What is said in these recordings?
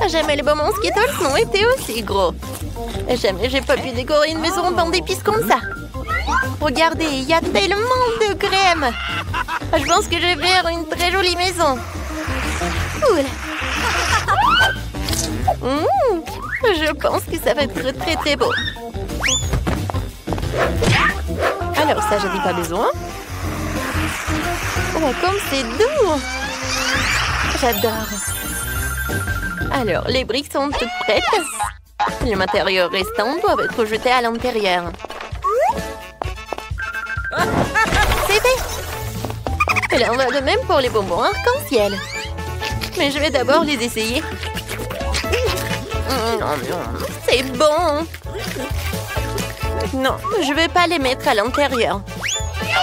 Jamais les bonbons Skittles n'ont été aussi gros. Jamais j'ai pas pu décorer une maison en pain d'épices comme ça. Regardez, il y a tellement de crème. Je pense que je vais faire une très jolie maison. Cool. Je pense que ça va être très très beau. Alors ça, j'en ai pas besoin. Oh, comme c'est doux. J'adore. Alors, les briques sont toutes prêtes. Les matériaux restants doivent être jetés à l'intérieur. C'est fait. Et là, on va de même pour les bonbons arc-en-ciel. Mais je vais d'abord les essayer. C'est bon. Non, je vais pas les mettre à l'intérieur.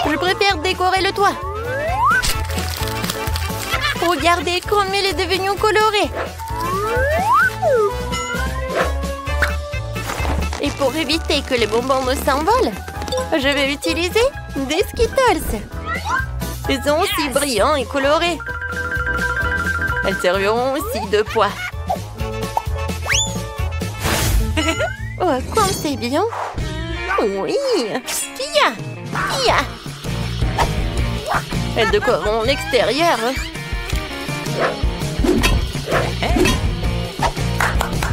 Je préfère décorer le toit. Regardez comme il est devenu coloré. Et pour éviter que les bonbons ne s'envolent, je vais utiliser des Skittles. Ils sont aussi brillants et colorés. Elles serviront aussi de poids. Oh, comme c'est bien. Oui. Kia. Elles décoreront l'extérieur.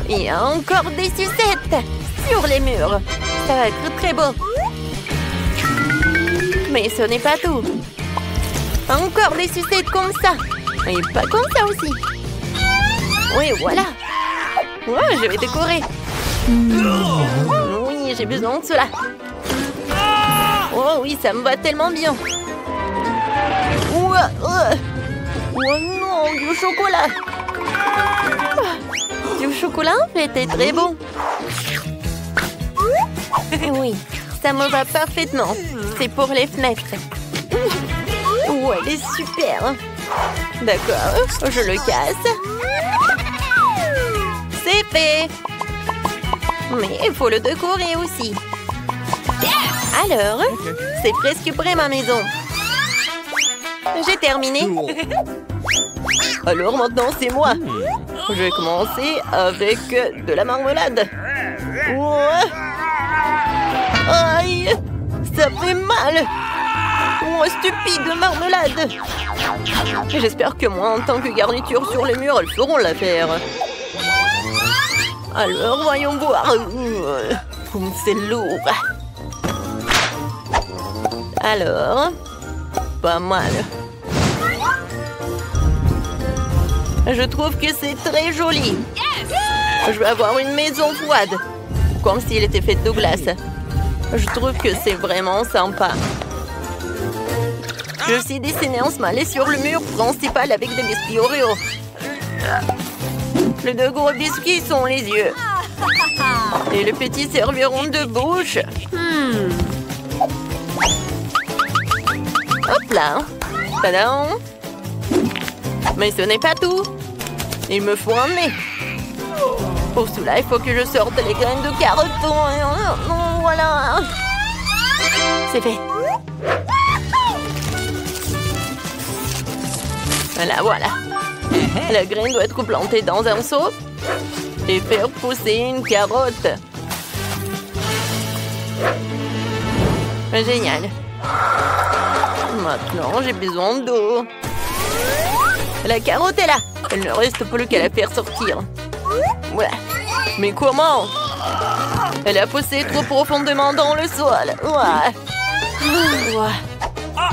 Il y a encore des sucettes sur les murs. Ça va être très beau. Mais ce n'est pas tout. Encore des sucettes comme ça. Et pas comme ça aussi. Oui, voilà. Ouais, je vais décorer. Oui, j'ai besoin de cela. Oh oui, ça me va tellement bien. Oh non, du chocolat. Du chocolat, en fait, est très bon. Oui, ça me va parfaitement. C'est pour les fenêtres. Oh, elle est super. D'accord, je le casse. C'est fait. Mais il faut le décorer aussi. Alors, c'est presque prêt ma maison. J'ai terminé. Alors maintenant, c'est moi. Je vais commencer avec de la marmelade. Ouais. Aïe, ça fait mal. Oh, stupide marmelade. J'espère que moi, en tant que garniture sur les murs, elles feront l'affaire. Alors, voyons voir. C'est lourd. Alors, pas mal. Je trouve que c'est très joli. Je vais avoir une maison froide, comme s'il était fait de glace. Je trouve que c'est vraiment sympa. Je suis dessiné en smiley sur le mur principal avec des biscuits Oreo. Les deux gros biscuits sont les yeux. Et les petits serviront de bouche. Hop là. Tadam. Mais ce n'est pas tout. Il me faut un nez. Pour cela, il faut que je sorte les graines de carottes. Voilà. C'est fait. Voilà. La graine doit être plantée dans un seau et faire pousser une carotte. Génial. Maintenant, j'ai besoin d'eau. La carotte est là. Il ne reste plus qu'à la faire sortir. Voilà. Mais comment? Elle a poussé trop profondément dans le sol.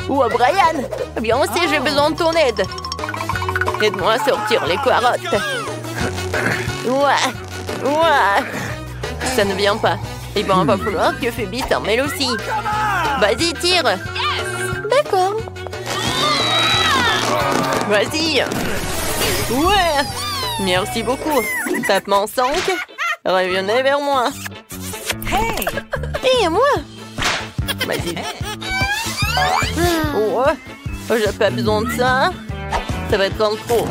Ouah, Brian. Bien aussi, j'ai besoin de ton aide. Aide-moi à sortir les carottes. Ça ne vient pas. Il va falloir que Phoebe s'en mêle aussi. Vas-y, tire. D'accord. Vas-y. Ouais. Merci beaucoup. Tapement 5. Revenez vers moi. Et moi. Vas-y. Ouais. J'ai pas besoin de ça. Ça va être en trop.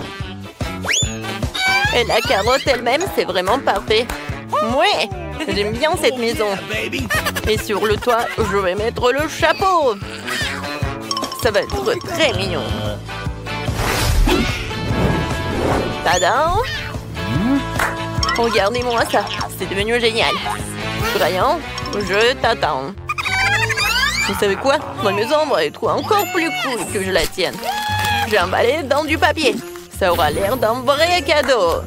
Et la carotte elle-même, c'est vraiment parfait. Ouais. J'aime bien cette maison. Et sur le toit, je vais mettre le chapeau. Ça va être très mignon. Tadam! Regardez-moi ça, c'est devenu génial. Brian, je t'attends. Vous savez quoi? Ma maison va être encore plus cool que je la tienne. J'ai emballé dans du papier. Ça aura l'air d'un vrai cadeau.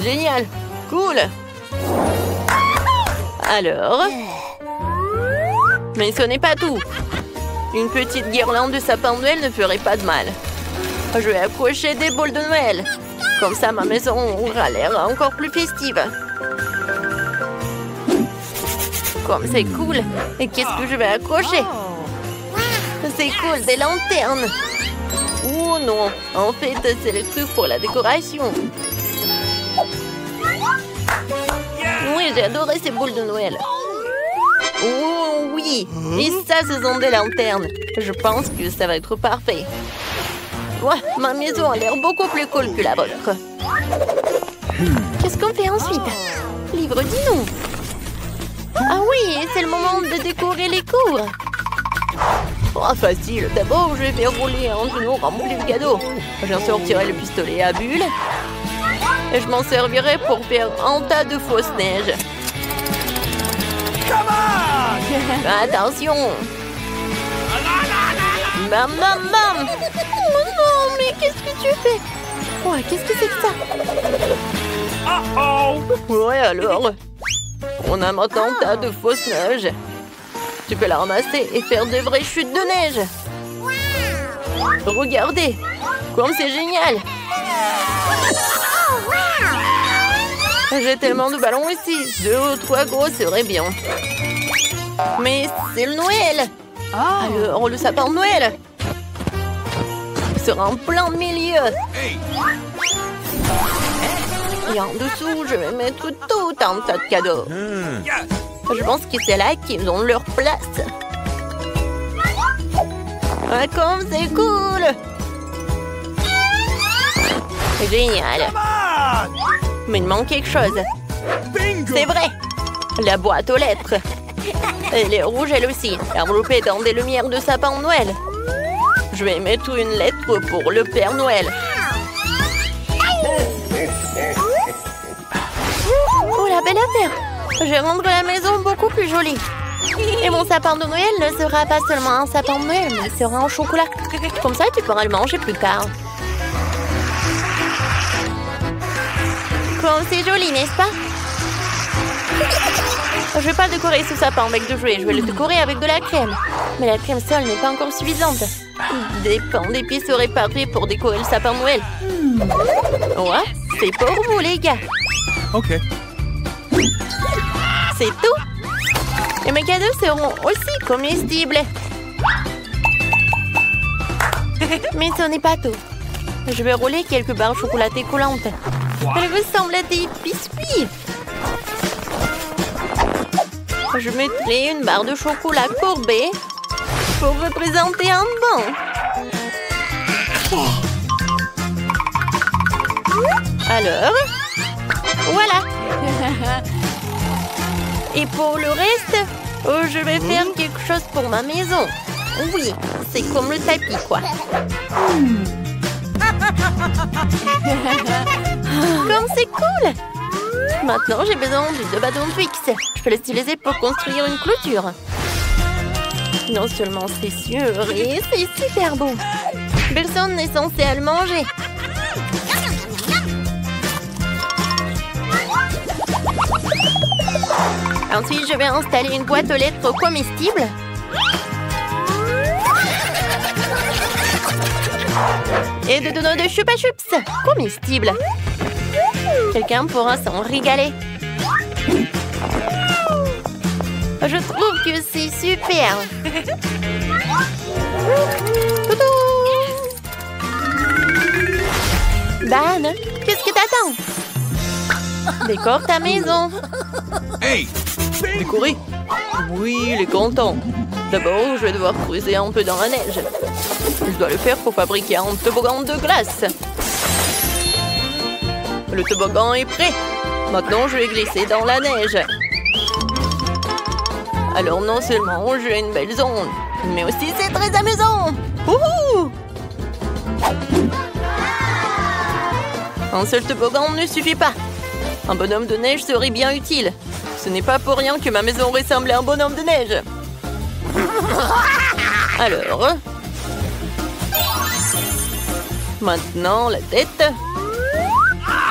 Génial. Cool. Alors... Mais ce n'est pas tout. Une petite guirlande de sapin de Noël ne ferait pas de mal. Je vais accrocher des boules de Noël. Comme ça, ma maison aura l'air encore plus festive. Comme c'est cool. Et qu'est-ce que je vais accrocher? C'est cool, des lanternes. Oh non, en fait, c'est le truc pour la décoration. Oui, j'ai adoré ces boules de Noël. Oh oui, et ça, ce sont des lanternes. Je pense que ça va être parfait. Ouais, ma maison a l'air beaucoup plus cool que la vôtre. Qu'est-ce qu'on fait ensuite? Livre, dis-nous. Ah oui, c'est le moment de décorer les cours. Oh, facile. D'abord, je vais faire rouler un genou rempli de cadeaux. J'en sortirai le pistolet à bulles. Et je m'en servirai pour faire un tas de fausses neiges. Attention. Bam, bam, bam. Oh non, mais qu'est-ce que tu fais? Ouais, qu'est-ce que c'est que ça? Ouais, alors. On a maintenant un tas de fausses neiges. Tu peux la ramasser et faire de vraies chutes de neige. Regardez, comme c'est génial. J'ai tellement de ballons ici. 2 ou 3 gros serait bien. Mais c'est le Noël. Alors, le sapin de Noël sera en plein milieu. Et en dessous, je vais mettre tout un tas de cadeaux. Je pense que c'est là qu'ils ont leur place. Ah, comme c'est cool! Génial! Mais il manque quelque chose. C'est vrai! La boîte aux lettres. Elle est rouge elle aussi, enveloppée dans des lumières de sapin de Noël. Je vais mettre une lettre pour le Père Noël. Oh, la belle affaire! Je vais rendre la maison beaucoup plus jolie. Et mon sapin de Noël ne sera pas seulement un sapin de Noël, mais il sera en chocolat. Comme ça, tu pourras le manger plus tard. Comme c'est joli, n'est-ce pas? Je ne vais pas décorer ce sapin avec de jouets, je vais le décorer avec de la crème. Mais la crème seule n'est pas encore suffisante. Des pains d'épices seraient parfaits pour décorer le sapin de Noël. Ouais, c'est pour vous, les gars. Ok. C'est tout. Et mes cadeaux seront aussi comestibles. Mais ce n'est pas tout. Je vais rouler quelques barres chocolatées coulantes. Elles ressemblent à des biscuits. Je mettrai une barre de chocolat courbée pour représenter un banc. Alors, voilà. Et pour le reste, je vais faire quelque chose pour ma maison. Oui, c'est comme le tapis, quoi. Comme c'est cool! Maintenant, j'ai besoin de 2 bâtons fixes. Je peux les utiliser pour construire une clôture. Non seulement c'est sûr, et c'est super beau. Personne n'est censé le manger. Ensuite, je vais installer une boîte aux lettres comestible. Et de donuts de Chupa Chups comestibles. Quelqu'un pourra s'en régaler. Je trouve que c'est super. Dan, qu'est-ce que t'attends? Décore ta maison. Hey! Décorer? Oui, il est content. D'abord, je vais devoir creuser un peu dans la neige. Je dois le faire pour fabriquer un toboggan de glace. Le toboggan est prêt. Maintenant, je vais glisser dans la neige. Alors, non seulement j'ai une belle zone, mais aussi c'est très amusant. Wouhou! Un seul toboggan ne suffit pas. Un bonhomme de neige serait bien utile. Ce n'est pas pour rien que ma maison ressemble à un bonhomme de neige. Alors... Maintenant, la tête.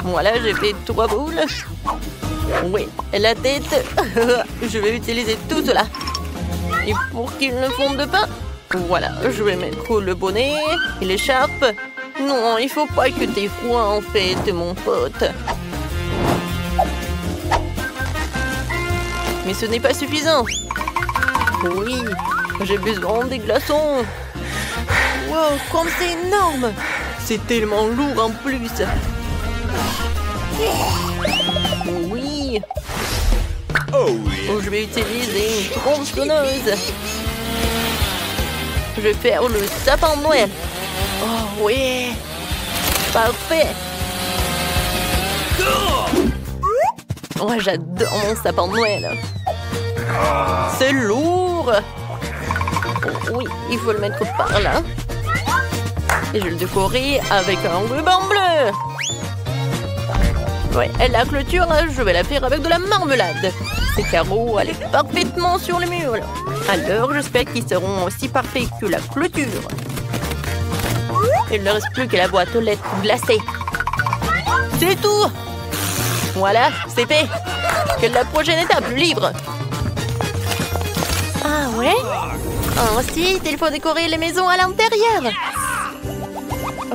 Voilà, j'ai fait 3 boules. Oui, la tête. Je vais utiliser tout cela. Et pour qu'il ne fonde pas, voilà, je vais mettre le bonnet et l'écharpe. Non, il faut pas que t'aies froid en fait, mon pote. Mais ce n'est pas suffisant. Oui, j'ai besoin des glaçons. Wow, comme c'est énorme. C'est tellement lourd en plus. Oui. Oh, yeah. Je vais utiliser une tronçonneuse. Je vais faire le sapin de Noël. Oh oui. Parfait. Oh, j'adore mon sapin de Noël. C'est lourd. Oh, oui, il faut le mettre par là. Et je vais le décorer avec un ruban bleu. Ouais, et la clôture, je vais la faire avec de la marmelade. Ces carreaux allaient parfaitement sur le mur. Alors, j'espère qu'ils seront aussi parfaits que la clôture. Il ne reste plus que la boîte aux lettres glacée. C'est tout. Voilà, c'est fait. Quelle est la prochaine étape, le livre? Ah ouais? Ensuite, il faut décorer les maisons à l'intérieur.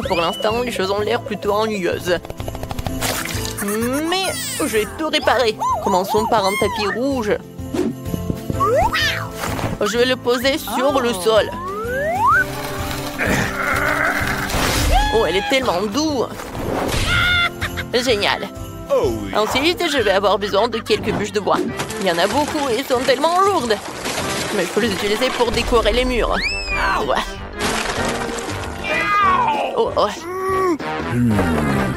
Pour l'instant, les choses ont l'air plutôt ennuyeuses. Mais j'ai tout réparé. Commençons par un tapis rouge. Je vais le poser sur le sol. Oh, elle est tellement douce. Génial. Oh, yeah. Ensuite, je vais avoir besoin de quelques bûches de bois. Il y en a beaucoup et elles sont tellement lourdes. Mais il faut les utiliser pour décorer les murs. Ouais. Oh, oh.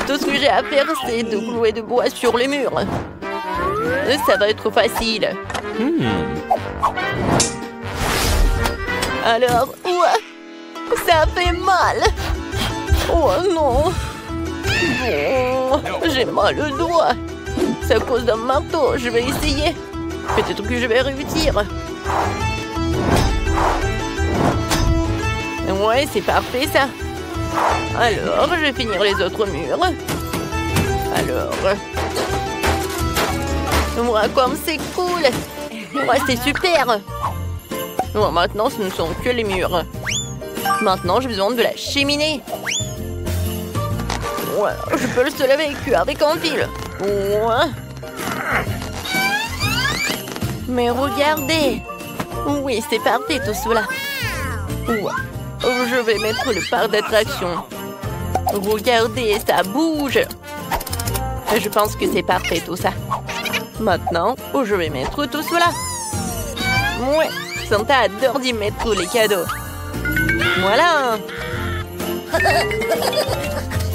Tout ce que j'ai à faire, c'est de clouer de bois sur les murs. Ça va être facile. Alors, ouais, ça fait mal. Oh non. Oh, j'ai mal au doigt. C'est à cause d'un marteau. Je vais essayer. Peut-être que je vais réussir. Ouais, c'est parfait ça. Alors, je vais finir les autres murs. Alors... Moi, comme c'est cool. Ouais, c'est super. Bon, maintenant, ce ne sont que les murs. Maintenant, j'ai besoin de la cheminée. Ouais, je peux le seul avec un fil. Ouais. Mais regardez. Oui, c'est parfait tout cela. Ouais. Je vais mettre le parc d'attraction. Regardez, ça bouge. Je pense que c'est parfait tout ça. Maintenant, je vais mettre tout cela. Ouais, Santa adore d'y mettre les cadeaux. Voilà.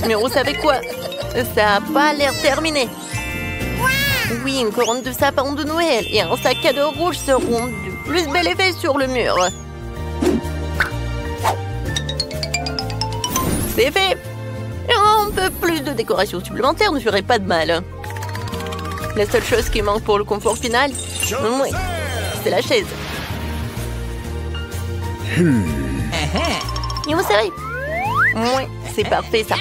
Mais vous savez quoi? Ça n'a pas l'air terminé. Oui, une couronne de sapin de Noël et un sac à dos rouge seront du plus bel effet sur le mur. C'est fait. Un peu plus de décoration supplémentaire ne ferait pas de mal. La seule chose qui manque pour le confort final, oui, c'est la chaise. Et vous savez, oui, c'est parfait ça.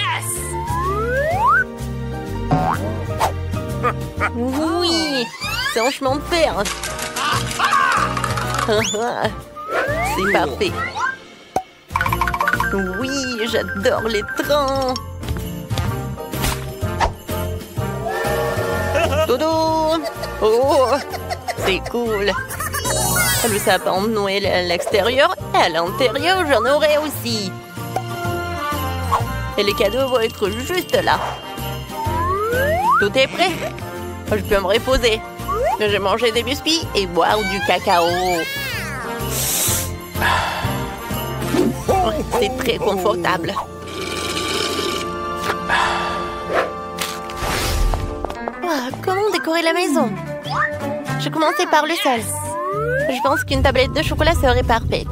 Oui, c'est un chemin de fer. C'est parfait. Oui, j'adore les trains. Dodo. Oh, c'est cool. Le sapin de Noël à l'extérieur et à l'intérieur, j'en aurai aussi. Et les cadeaux vont être juste là. Tout est prêt. Je peux me reposer. Je vais manger des biscuits et boire du cacao. C'est très confortable. Oh, comment décorer la maison? Je commençais par le sol. Je pense qu'une tablette de chocolat serait parfaite.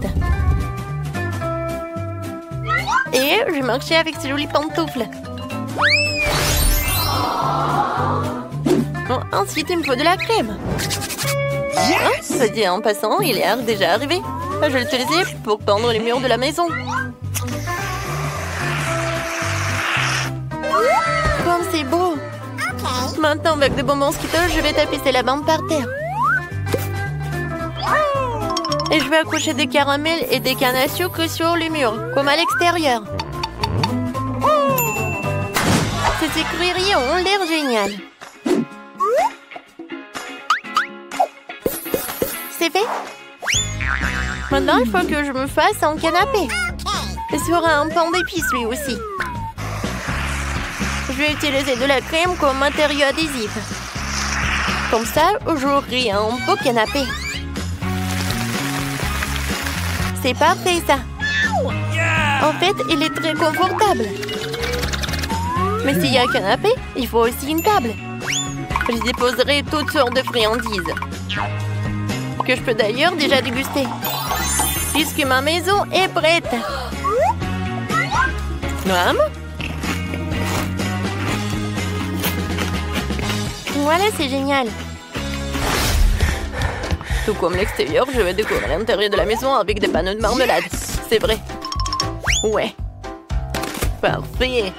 Et je marchais avec ces jolies pantoufles. Ensuite, il me faut de la crème. Ça dit en passant, il est déjà arrivé. Je vais l'utiliser pour peindre les murs de la maison. Comme c'est beau. Maintenant, avec des bonbons Skittles, je vais tapisser la bande par terre. Et je vais accrocher des caramels et des cannes à sucre sur les murs, comme à l'extérieur. Ces écrieries ont l'air géniales. C'est fait. Maintenant, il faut que je me fasse un canapé. Et sera un pain d'épices, lui aussi. Je vais utiliser de la crème comme matériau adhésif. Comme ça, j'aurai un beau canapé. C'est parfait, ça. En fait, il est très confortable. Mais s'il y a un canapé, il faut aussi une table. Je déposerai toutes sortes de friandises. Que je peux d'ailleurs déjà déguster. Puisque ma maison est prête. Voilà, c'est génial. Tout comme l'extérieur, je vais décorer l'intérieur de la maison avec des panneaux de marmelade. C'est vrai. Ouais. Parfait.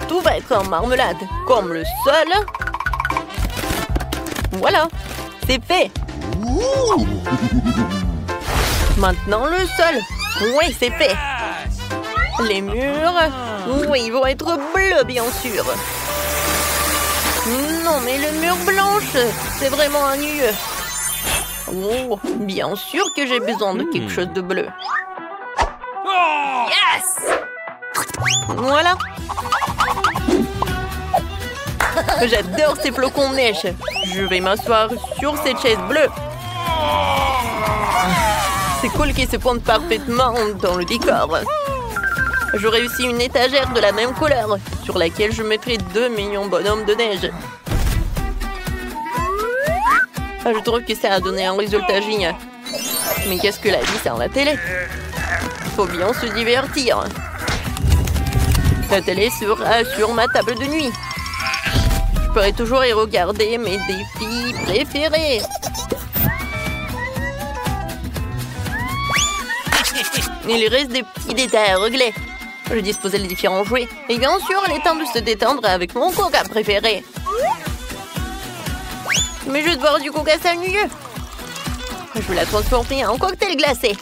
Tout va être en marmelade, comme le sol. Voilà, c'est fait. Maintenant le sol. Oui, c'est fait. Les murs. Oui, ils vont être bleus, bien sûr. Non, mais le mur blanche, c'est vraiment ennuyeux. Oh, bien sûr que j'ai besoin de quelque chose de bleu. Yes! Voilà. J'adore ces flocons de neige. Je vais m'asseoir sur cette chaise bleue. C'est cool qu'ils se pointent parfaitement dans le décor. J'aurai aussi une étagère de la même couleur sur laquelle je mettrai 2 mignons bonhommes de neige. Je trouve que ça a donné un résultat génial. Mais qu'est-ce que la vie sans la télé? Faut bien se divertir. La télé sera sur ma table de nuit. Je pourrai toujours y regarder mes défis préférés. Il reste des petits détails à régler. Je disposais les différents jouets. Et bien sûr, il est temps de se détendre avec mon coca préféré. Mais je vais boire du coca, c'est ennuyeux. Je vais la transformer en cocktail glacé.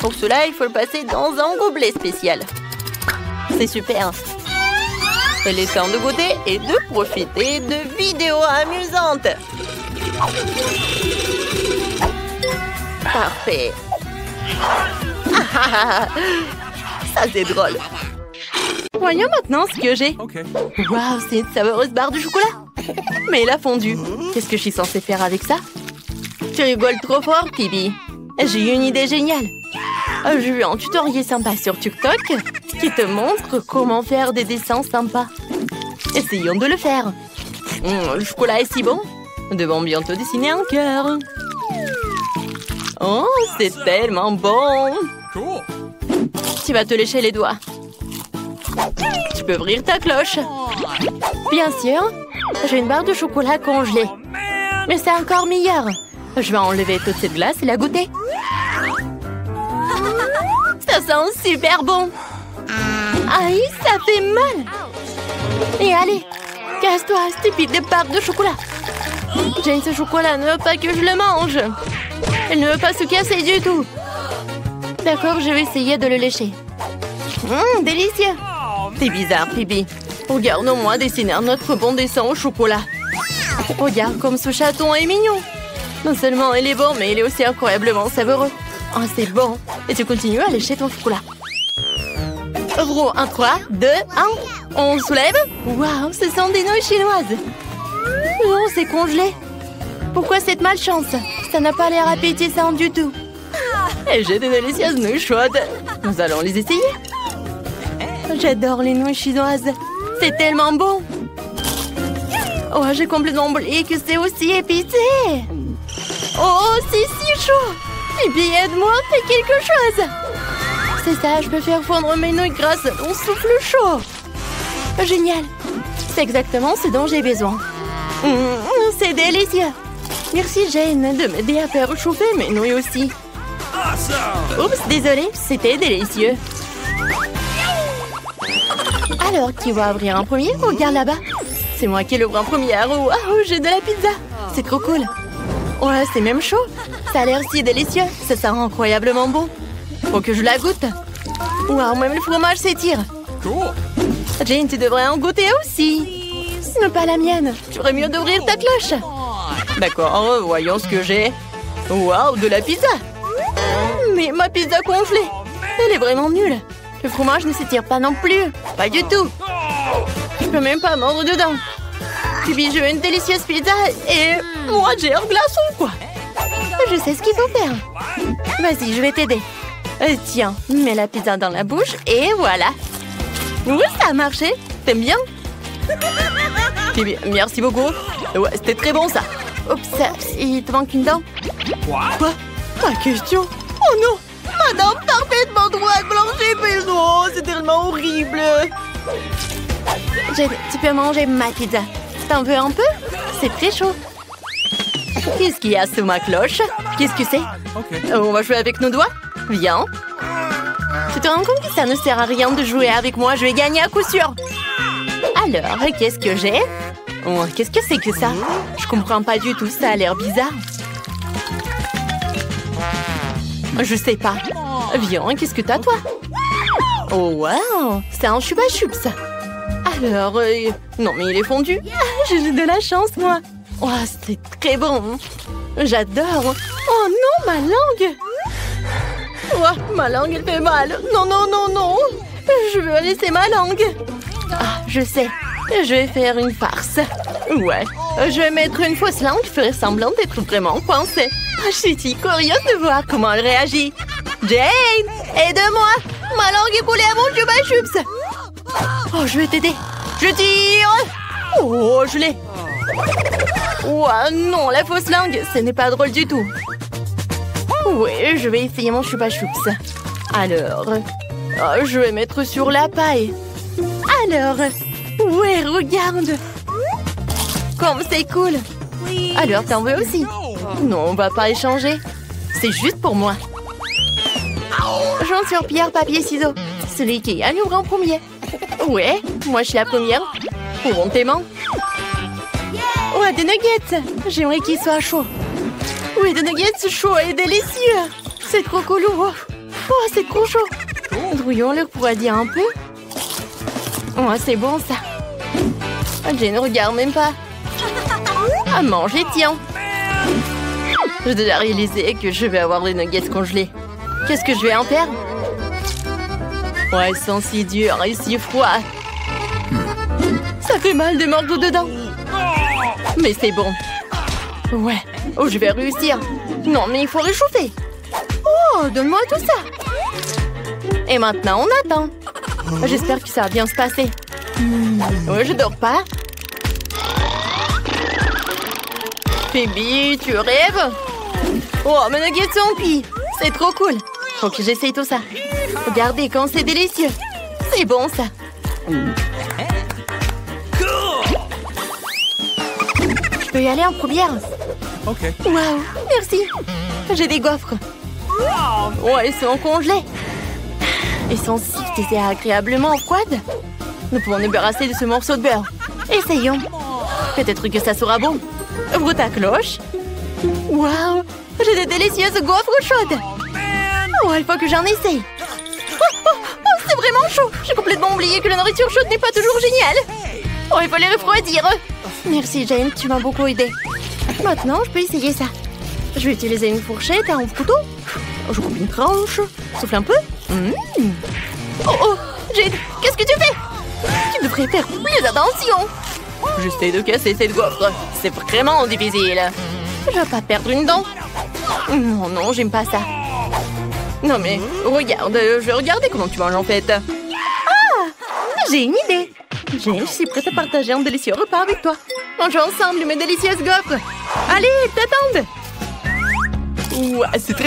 Pour cela, il faut le passer dans un gobelet spécial. C'est super. Il est temps de goûter et de profiter de vidéos amusantes. Parfait. Ça, c'est drôle. Voyons maintenant ce que j'ai. Waouh, c'est une savoureuse barre de chocolat. Mais elle a fondu. Qu'est-ce que je suis censée faire avec ça? Tu rigoles trop fort, Phoebe. J'ai une idée géniale. J'ai vu un tutoriel sympa sur TikTok qui te montre comment faire des dessins sympas. Essayons de le faire. Le chocolat est si bon. Nous devons bientôt dessiner un cœur. Oh, c'est tellement bon. Tu vas te lécher les doigts. Tu peux ouvrir ta cloche. Bien sûr, j'ai une barre de chocolat congelée. Mais c'est encore meilleur. Je vais enlever toute cette glace et la goûter. Ça sent super bon. Aïe, ça fait mal. Et allez, casse-toi, stupide barre de chocolat. Jane, ce chocolat ne veut pas que je le mange. Elle ne veut pas se casser du tout. D'accord, je vais essayer de le lécher. Délicieux. C'est bizarre, Phoebe. Regarde-moi dessiner notre bon dessin au chocolat. Regarde comme ce chaton est mignon. Non seulement il est bon, mais il est aussi incroyablement savoureux. Oh, c'est bon. Et tu continues à lécher ton chocolat. Ouvrons 1, 3, 2, 1. On soulève. Waouh, ce sont des nouilles chinoises. Non, c'est congelé. Pourquoi cette malchance? Ça n'a pas l'air appétissant du tout. Et j'ai des délicieuses nouilles chaudes. Nous allons les essayer. J'adore les nouilles chinoises. C'est tellement bon. Oh, j'ai complètement oublié que c'est aussi épicé. Oh, c'est si chaud. Et puis aide-moi, fais quelque chose. C'est ça, je peux faire fondre mes nouilles grâce à mon souffle chaud. Génial. C'est exactement ce dont j'ai besoin. C'est c'est délicieux. Merci Jane de m'aider à faire chauffer mes nouilles aussi. Oups, désolée, c'était délicieux. Alors, qui va ouvrir en premier? Regarde là-bas. C'est moi qui l'ouvre en première. Waouh, j'ai de la pizza. C'est trop cool. Ouais, c'est même chaud. Ça a l'air si délicieux. Ça sent incroyablement bon. Faut que je la goûte. Waouh, même le fromage s'étire. Jane, tu devrais en goûter aussi. Non, pas la mienne. Tu ferais mieux d'ouvrir ta cloche. D'accord, voyons ce que j'ai. Waouh, de la pizza. Mais ma pizza congelée. Elle est vraiment nulle. Le fromage ne s'étire pas non plus. Pas du tout. Je peux même pas mordre dedans. Puis je veux une délicieuse pizza et moi j'ai un glaçon quoi. Je sais ce qu'il faut faire. Vas-y, je vais t'aider. Tiens, mets la pizza dans la bouche et voilà. Oui, ça a marché. T'aimes bien? Bien, merci beaucoup. Ouais, c'était très bon ça. Oups, il te manque une dent. Quoi? Ma question? Oh non! Ma dent parfaitement droite, blanchie, mais oh, c'est tellement horrible. Jane, tu peux manger ma pizza. T'en veux un peu? C'est très chaud. Qu'est-ce qu'il y a sous ma cloche? Qu'est-ce que c'est? On va jouer avec nos doigts? Viens. Tu te rends compte que ça ne sert à rien de jouer avec moi? Je vais gagner à coup sûr. Alors, qu'est-ce que j'ai? Oh, qu'est-ce que c'est que ça? Je comprends pas du tout, ça a l'air bizarre. Je sais pas. Viens, qu'est-ce que t'as, toi? Oh, wow! C'est un chupa chups. Alors, non, mais il est fondu. J'ai de la chance, moi. Oh, c'est très bon. J'adore. Oh non, ma langue. Oh, ma langue, elle fait mal. Non, non, non, non. Je veux laisser ma langue. Ah, je sais. Je vais faire une farce. Ouais. Je vais mettre une fausse langue qui ferait semblant d'être vraiment coincée. Je suis si curieuse de voir comment elle réagit. Jane, aide-moi. Ma langue est collée à mon chupa chups. Oh, je vais t'aider. Je tire. Oh, je l'ai. Oh non, la fausse langue, ce n'est pas drôle du tout. Oui, je vais essayer mon chupa chups. Alors, je vais mettre sur la paille. Alors, ouais, regarde. Comme c'est cool. Alors, t'en veux aussi? Non, on va pas échanger. C'est juste pour moi. J'en sur pierre, papier, ciseaux. Celui qui gagne ouvre en premier. Ouais, moi je suis la première. Ouvrons tes mains. Ouais, des nuggets. J'aimerais qu'ils soient chauds. Oui, des nuggets chauds et délicieux. C'est trop cool. Oh, c'est trop chaud. Drouillons-le pour dire un peu. Oh, c'est bon ça. Jane ne regarde même pas. À manger, tiens. J'ai déjà réalisé que je vais avoir des nuggets congelés. Qu'est-ce que je vais en faire? Ouais, ils sont si durs et si froids. Ça fait mal de mordre dedans. Mais c'est bon. Ouais. Oh, je vais réussir. Non, mais il faut réchauffer. Oh, donne-moi tout ça. Et maintenant, on attend. J'espère que ça va bien se passer. Ouais, je dors pas. Phoebe, tu rêves? Oh, mes nuggets sont cuits. C'est trop cool. Faut que j'essaye tout ça. Regardez quand c'est délicieux. C'est bon, ça. Je peux y aller en première? Ok. Waouh, merci. J'ai des gaufres. Ouais, ils sont congelés. Ils sont si agréablement froides. Nous pouvons nous débarrasser de ce morceau de beurre. Essayons. Peut-être que ça sera bon. Ouvre ta cloche. Waouh, j'ai de délicieuses gaufres chaudes. Oh, il faut que j'en essaye. C'est vraiment chaud. J'ai complètement oublié que la nourriture chaude n'est pas toujours géniale. Oh, il faut les refroidir. Merci, Jane, tu m'as beaucoup aidé. Maintenant, je peux essayer ça. Je vais utiliser une fourchette, un couteau. Je coupe une tranche. Souffle un peu. Oh, Jane, qu'est-ce que tu fais? Tu devrais faire plus attention. J'essaie de casser cette gaufre. C'est vraiment difficile. Je vais pas perdre une dent. Non, non, j'aime pas ça. Non mais, regarde, je vais regarder comment tu manges en fait. Ah, j'ai une idée. Jane, je suis prête à partager un délicieux repas avec toi. Mangeons ensemble mes délicieuses gaufres. Allez, t'attends. Ouais, c'est très